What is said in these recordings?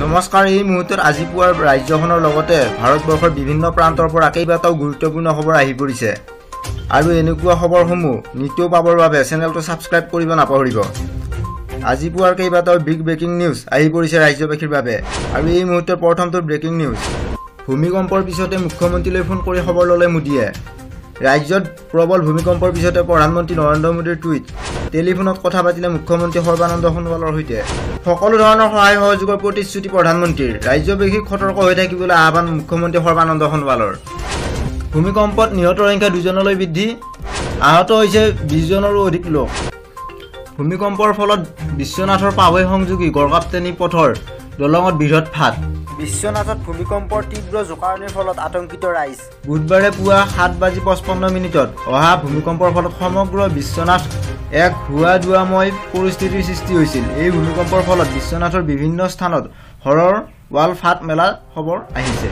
নমস্কাৰ এই মুহূৰ্তত আজি পুৱাৰ ৰাজ্যখনৰ লগতে ভাৰতবৰ্ষৰ বিভিন্ন প্ৰান্তৰ পৰা কেইবাটাও গুৰুত্বপূৰ্ণ খবৰ আহি পৰিছে আৰু এনেকুৱা খবৰসমূহ নিতৌ পাবৰ বাবে চেনেলটো সাবস্ক্ৰাইব কৰিব নাপাহৰিব। আজি পুৱাৰ কেইবাটাও বিগ ব্ৰেকিং নিউজ আহি পৰিছে ৰাজ্যবাসীৰ বাবে আৰু এই মুহূৰ্তৰ প্ৰথমটো ব্ৰেকিং নিউজ। ভূমিকম্পৰ পিছতে মুখ্যমন্ত্ৰীলৈ ফোন কৰি খবৰ ললে মোদীয়ে। ৰাজ্যত প্ৰবল ভূমিকম্পৰ পিছতে প্ৰধানমন্ত্ৰী নৰেন্দ্ৰ মোদীৰ টুইট। টেলিফোনত কথা পাতিলে মুখ্যমন্ত্ৰী সৰ্বানন্দ সোণোৱালৰ সৈতে। সকলো ধৰণৰ সহায় সহযোগৰ প্ৰতিশ্ৰুতি প্ৰধানমন্ত্ৰীৰ। ৰাজ্যবাসীক সতৰ্ক হৈ থাকিবলৈ আহ্বান মুখ্যমন্ত্ৰী সৰ্বানন্দ সোণোৱালৰ। ভূমিকম্পত নিহতৰ সংখ্যা 2 জনলৈ বৃদ্ধি, আহত হৈছে 20 জনৰো অধিক লোক। ভূমিকম্পৰ ফলত বিশ্বনাথৰ পাভৈ সংযোগী গড়কাপ্তানি পথৰ দলঙত বৃহৎ ফাট। বিশ্বনাথত ভূমিকম্পৰ তীব্ৰ জোকাৰণিৰ ফলত আতংকিত ৰাইজ। বুধবাৰে পুৱা 7:55 অহা ভূমিকম্পৰ ফলত সমগ্ৰ বিশ্বনাথ এক হুৱাদুৱাময় পৰিস্থিতিৰ সৃষ্টি হৈছিল। এই ভূমিকম্পৰ ফলত বিশ্বনাথৰ বিভিন্ন স্থানত হৰৰ ৱাল ফাট মেলা খবৰ আহিছে।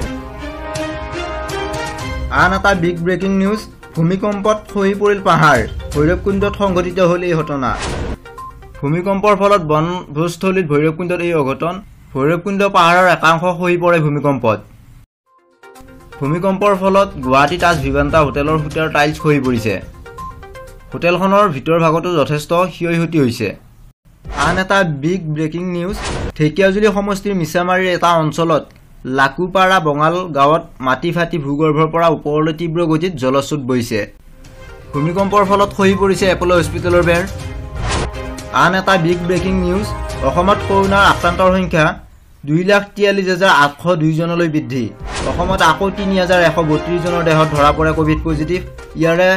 আন এটা বিগ ব্ৰেকিং নিউজ। ভূমিকম্পত খহি পৰিল পাহাৰ, ভৈৰৱকুণ্ডত সংঘটিত হ'ল এই ঘটনা। ভূমিকম্পৰ ফলত বনভোজস্থলীত ভৈৰৱকুণ্ডত এই অঘটন। ভৈৰৱকুণ্ড পাহাৰৰ একাংশ খহি পৰে ভূমিকম্পত। ভূমিকম্পৰ ফলত গুৱাহাটী তাজ ভিভান্তা হোটেলৰ খুঁটাৰ টাইলছ খহি পৰিছে। হোটেলখনৰ ভিতৰ ভাগতো যথেষ্ট ক্ষয়ক্ষতি হৈছে। আন এটা বিগ ব্ৰেকিং নিউজ। ঢেকিয়াজুলি সমষ্টিৰ মিছামাৰীৰ এটা অঞ্চলত লাকুপাৰা বঙাল গাঁৱত মাটি ফাটি ভূগৰ্ভৰ পৰা ওপৰলৈ তীব্ৰ গতিত জলস্ৰোত বৈছে। ভূমিকম্পৰ ফলত খহি পৰিছে এপ'ল' হস্পিটেলৰ বেৰ। আন এটা বিগ ব্ৰেকিং নিউজ। অসমত কৰোনাৰ আক্ৰান্তৰ সংখ্যা 2,43,802 জনলৈ বৃদ্ধি। অসমত আকৌ 3,132 জনৰ দেহত ধৰা পৰে ক'ভিড পজিটিভ। ইয়াৰে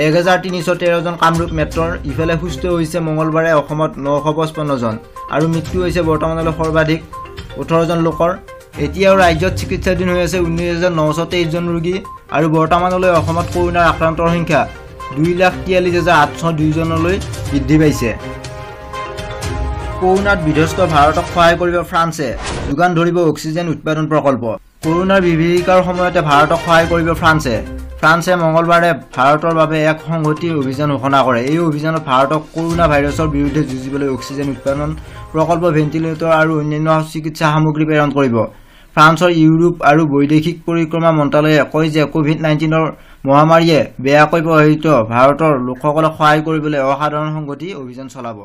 1,313 জন কামৰূপ মেট্ৰৰ। ইফালে সুস্থ হৈছে মঙলবাৰে অসমত 955 জন আৰু মৃত্যু হৈছে বৰ্তমানলৈ সৰ্বাধিক 18 জন লোকৰ। এতিয়াও ৰাজ্যত চিকিৎসাধীন হৈ আছে 19,923 জন ৰোগী আৰু বৰ্তমানলৈ অসমত কৰোনাৰ আক্ৰান্তৰ সংখ্যা 2,43,802 জনলৈ বৃদ্ধি পাইছে। কৰোনাত বিধ্বস্ত ভাৰতক সহায় কৰিব ফ্ৰান্সে, যোগান ধৰিব অক্সিজেন উৎপাদন প্ৰকল্প। কৰোনাৰ বিভীষিকাৰ সময়তে ভাৰতক সহায় কৰিব ফ্ৰান্সে। ফ্ৰান্সে মঙলবাৰে ভাৰতৰ বাবে এক সংহতি অভিযান ঘোষণা কৰে। এই অভিযানত ভাৰতক কৰোনা ভাইৰাছৰ বিৰুদ্ধে যুঁজিবলৈ অক্সিজেন উৎপাদন প্ৰকল্প, ভেণ্টিলেটৰ আৰু অন্যান্য চিকিৎসা সামগ্ৰী প্ৰেৰণ কৰিব। ফ্ৰান্সৰ ইউৰোপ আৰু বৈদেশিক পৰিক্ৰমা মন্ত্ৰালয়ে কয় যে ক'ভিড-19 মহামাৰীয়ে বেয়াকৈ প্ৰভাৱিত ভাৰতৰ লোকসকলক সহায় কৰিবলৈ অসাধাৰণ সংহতি অভিযান চলাব।